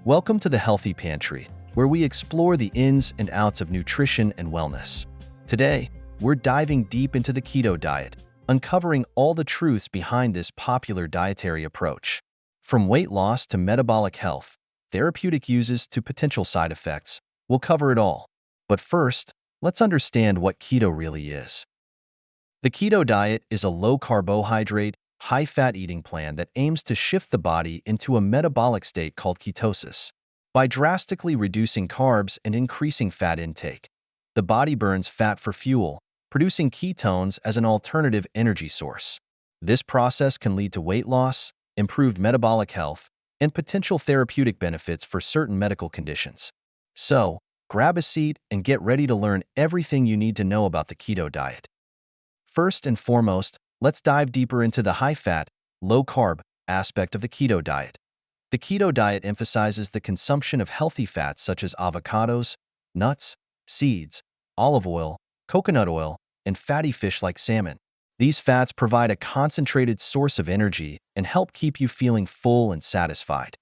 Welcome to the Healthy Pantry, where we explore the ins and outs of nutrition and wellness. Today, we're diving deep into the keto diet, uncovering all the truths behind this popular dietary approach. From weight loss to metabolic health, therapeutic uses to potential side effects, we'll cover it all. But first, let's understand what keto really is. The keto diet is a low-carbohydrate, high-fat eating plan that aims to shift the body into a metabolic state called ketosis. By drastically reducing carbs and increasing fat intake, the body burns fat for fuel, producing ketones as an alternative energy source. This process can lead to weight loss, improved metabolic health, and potential therapeutic benefits for certain medical conditions. So, grab a seat and get ready to learn everything you need to know about the keto diet. First and foremost, let's dive deeper into the high-fat, low-carb aspect of the keto diet. The keto diet emphasizes the consumption of healthy fats such as avocados, nuts, seeds, olive oil, coconut oil, and fatty fish like salmon. These fats provide a concentrated source of energy and help keep you feeling full and satisfied.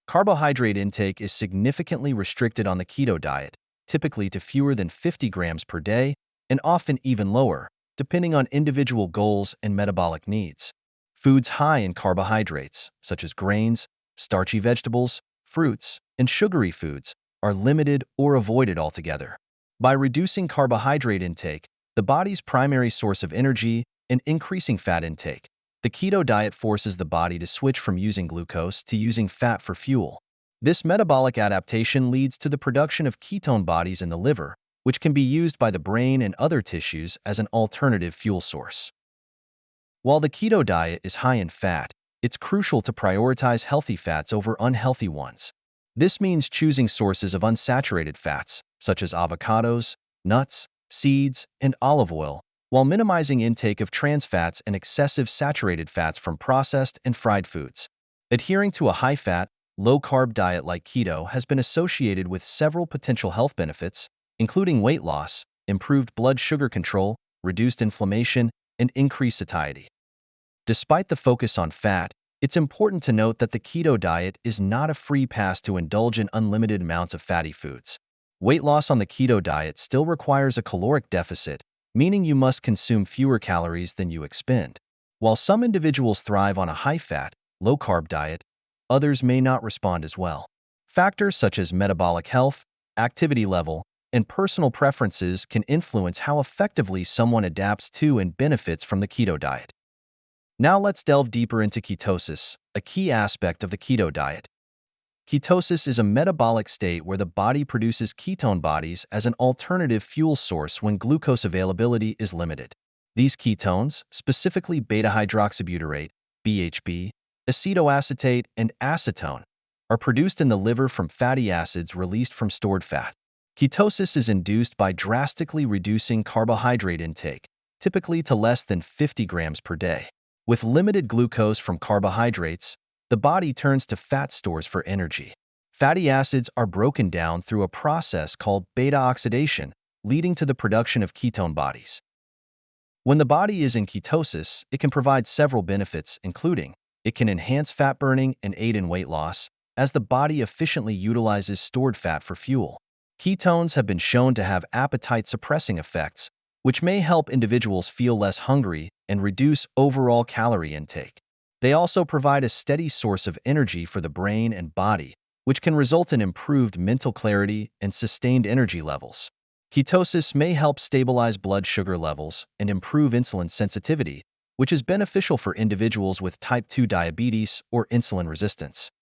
Carbohydrate intake is significantly restricted on the keto diet, typically to fewer than 50 grams per day, and often even lower, depending on individual goals and metabolic needs. Foods high in carbohydrates, such as grains, starchy vegetables, fruits, and sugary foods, are limited or avoided altogether. By reducing carbohydrate intake, the body's primary source of energy, and increasing fat intake, the keto diet forces the body to switch from using glucose to using fat for fuel. This metabolic adaptation leads to the production of ketone bodies in the liver, which can be used by the brain and other tissues as an alternative fuel source. While the keto diet is high in fat, it's crucial to prioritize healthy fats over unhealthy ones. This means choosing sources of unsaturated fats, such as avocados, nuts, seeds, and olive oil, while minimizing intake of trans fats and excessive saturated fats from processed and fried foods. Adhering to a high-fat, low-carb diet like keto has been associated with several potential health benefits, including weight loss, improved blood sugar control, reduced inflammation, and increased satiety. Despite the focus on fat, it's important to note that the keto diet is not a free pass to indulge in unlimited amounts of fatty foods. Weight loss on the keto diet still requires a caloric deficit, meaning you must consume fewer calories than you expend. While some individuals thrive on a high-fat, low-carb diet, others may not respond as well. Factors such as metabolic health, activity level, and personal preferences can influence how effectively someone adapts to and benefits from the keto diet. Now let's delve deeper into ketosis, a key aspect of the keto diet. Ketosis is a metabolic state where the body produces ketone bodies as an alternative fuel source when glucose availability is limited. These ketones, specifically beta-hydroxybutyrate, BHB, acetoacetate, and acetone, are produced in the liver from fatty acids released from stored fat. Ketosis is induced by drastically reducing carbohydrate intake, typically to less than 50 grams per day. With limited glucose from carbohydrates, the body turns to fat stores for energy. Fatty acids are broken down through a process called beta-oxidation, leading to the production of ketone bodies. When the body is in ketosis, it can provide several benefits, including it can enhance fat burning and aid in weight loss, as the body efficiently utilizes stored fat for fuel. Ketones have been shown to have appetite-suppressing effects, which may help individuals feel less hungry and reduce overall calorie intake. They also provide a steady source of energy for the brain and body, which can result in improved mental clarity and sustained energy levels. Ketosis may help stabilize blood sugar levels and improve insulin sensitivity, which is beneficial for individuals with type 2 diabetes or insulin resistance.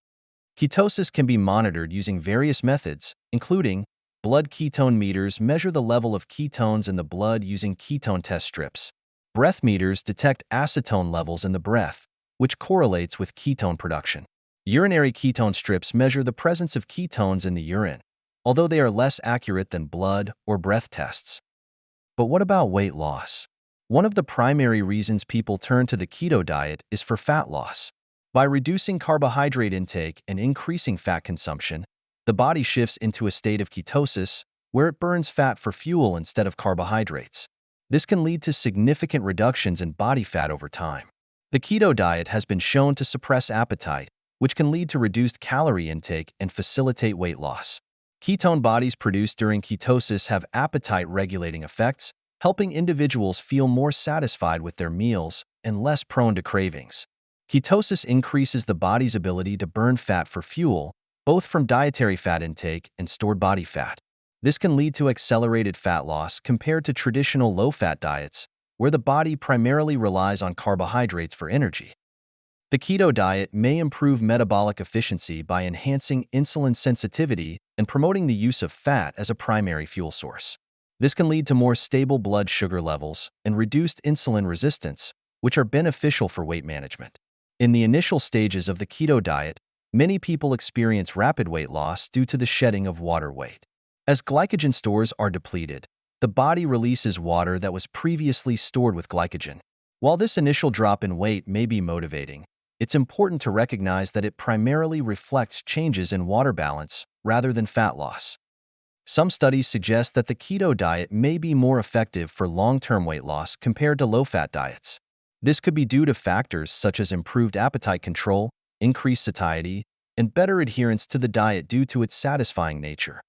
Ketosis can be monitored using various methods, including blood ketone meters measure the level of ketones in the blood using ketone test strips. Breath meters detect acetone levels in the breath, which correlates with ketone production. Urinary ketone strips measure the presence of ketones in the urine, although they are less accurate than blood or breath tests. But what about weight loss? One of the primary reasons people turn to the keto diet is for fat loss. By reducing carbohydrate intake and increasing fat consumption, the body shifts into a state of ketosis where it burns fat for fuel instead of carbohydrates. This can lead to significant reductions in body fat over time. The keto diet has been shown to suppress appetite, which can lead to reduced calorie intake and facilitate weight loss. Ketone bodies produced during ketosis have appetite-regulating effects, helping individuals feel more satisfied with their meals and less prone to cravings. Ketosis increases the body's ability to burn fat for fuel, both from dietary fat intake and stored body fat. This can lead to accelerated fat loss compared to traditional low-fat diets, where the body primarily relies on carbohydrates for energy. The keto diet may improve metabolic efficiency by enhancing insulin sensitivity and promoting the use of fat as a primary fuel source. This can lead to more stable blood sugar levels and reduced insulin resistance, which are beneficial for weight management. In the initial stages of the keto diet, many people experience rapid weight loss due to the shedding of water weight. As glycogen stores are depleted, the body releases water that was previously stored with glycogen. While this initial drop in weight may be motivating, it's important to recognize that it primarily reflects changes in water balance rather than fat loss. Some studies suggest that the keto diet may be more effective for long-term weight loss compared to low-fat diets. This could be due to factors such as improved appetite control, increased satiety, and better adherence to the diet due to its satisfying nature.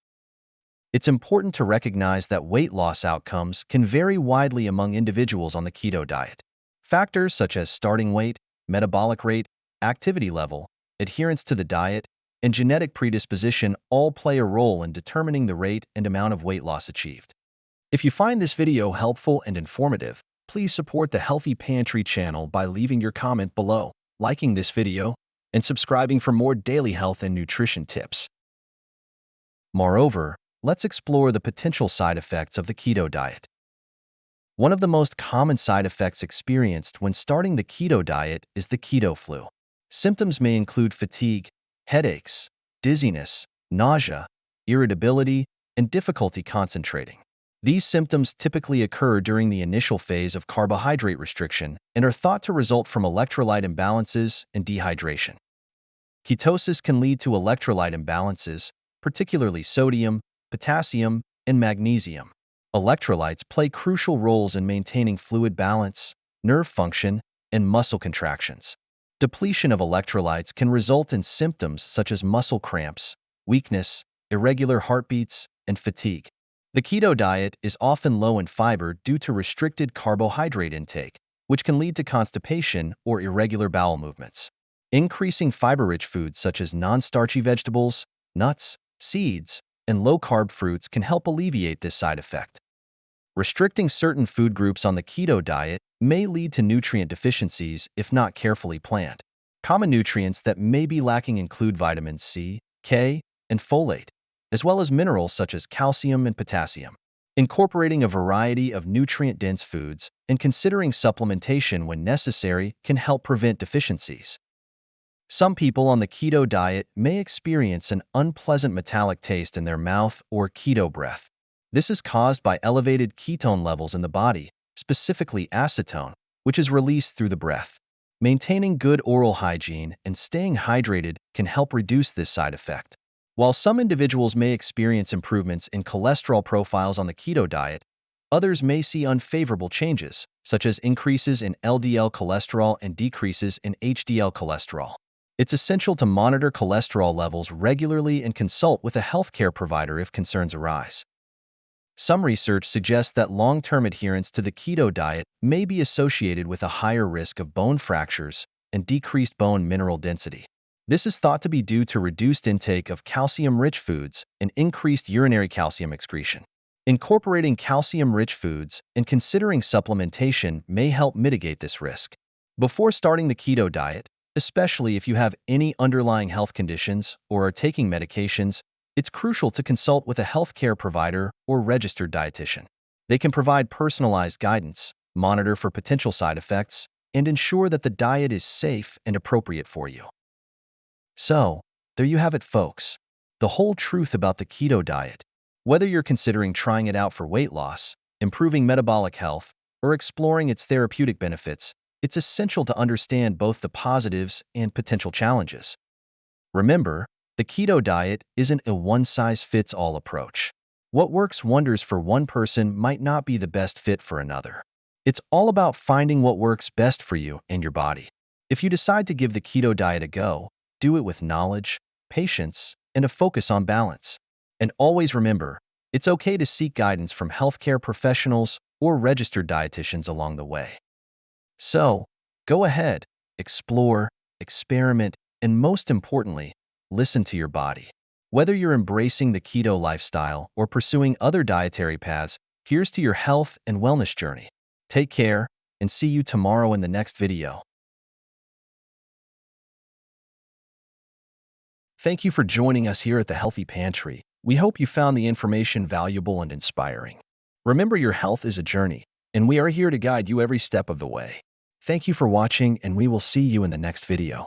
It's important to recognize that weight loss outcomes can vary widely among individuals on the keto diet. Factors such as starting weight, metabolic rate, activity level, adherence to the diet, and genetic predisposition all play a role in determining the rate and amount of weight loss achieved. If you find this video helpful and informative, please support the Healthy Pantry channel by leaving your comment below, liking this video, and subscribing for more daily health and nutrition tips. Moreover, let's explore the potential side effects of the keto diet. One of the most common side effects experienced when starting the keto diet is the keto flu. Symptoms may include fatigue, headaches, dizziness, nausea, irritability, and difficulty concentrating. These symptoms typically occur during the initial phase of carbohydrate restriction and are thought to result from electrolyte imbalances and dehydration. Ketosis can lead to electrolyte imbalances, particularly sodium, potassium, and magnesium. Electrolytes play crucial roles in maintaining fluid balance, nerve function, and muscle contractions. Depletion of electrolytes can result in symptoms such as muscle cramps, weakness, irregular heartbeats, and fatigue. The keto diet is often low in fiber due to restricted carbohydrate intake, which can lead to constipation or irregular bowel movements. Increasing fiber-rich foods such as non-starchy vegetables, nuts, seeds, and low-carb fruits can help alleviate this side effect. Restricting certain food groups on the keto diet may lead to nutrient deficiencies if not carefully planned. Common nutrients that may be lacking include vitamins C, K, and folate, as well as minerals such as calcium and potassium. Incorporating a variety of nutrient-dense foods and considering supplementation when necessary can help prevent deficiencies. Some people on the keto diet may experience an unpleasant metallic taste in their mouth or keto breath. This is caused by elevated ketone levels in the body, specifically acetone, which is released through the breath. Maintaining good oral hygiene and staying hydrated can help reduce this side effect. While some individuals may experience improvements in cholesterol profiles on the keto diet, others may see unfavorable changes, such as increases in LDL cholesterol and decreases in HDL cholesterol. It's essential to monitor cholesterol levels regularly and consult with a healthcare provider if concerns arise. Some research suggests that long-term adherence to the keto diet may be associated with a higher risk of bone fractures and decreased bone mineral density. This is thought to be due to reduced intake of calcium-rich foods and increased urinary calcium excretion. Incorporating calcium-rich foods and considering supplementation may help mitigate this risk. Before starting the keto diet, especially if you have any underlying health conditions or are taking medications, it's crucial to consult with a healthcare provider or registered dietitian. They can provide personalized guidance, monitor for potential side effects, and ensure that the diet is safe and appropriate for you. So, there you have it, folks. The whole truth about the keto diet. Whether you're considering trying it out for weight loss, improving metabolic health, or exploring its therapeutic benefits, it's essential to understand both the positives and potential challenges. Remember, the keto diet isn't a one-size-fits-all approach. What works wonders for one person might not be the best fit for another. It's all about finding what works best for you and your body. If you decide to give the keto diet a go, Do it with knowledge, patience, and a focus on balance. And always remember, it's okay to seek guidance from healthcare professionals or registered dietitians along the way. So, go ahead, explore, experiment, and most importantly, listen to your body. Whether you're embracing the keto lifestyle or pursuing other dietary paths, here's to your health and wellness journey. Take care, and see you tomorrow in the next video. Thank you for joining us here at the Healthy Pantry. We hope you found the information valuable and inspiring. Remember, your health is a journey, and we are here to guide you every step of the way. Thank you for watching, and we will see you in the next video.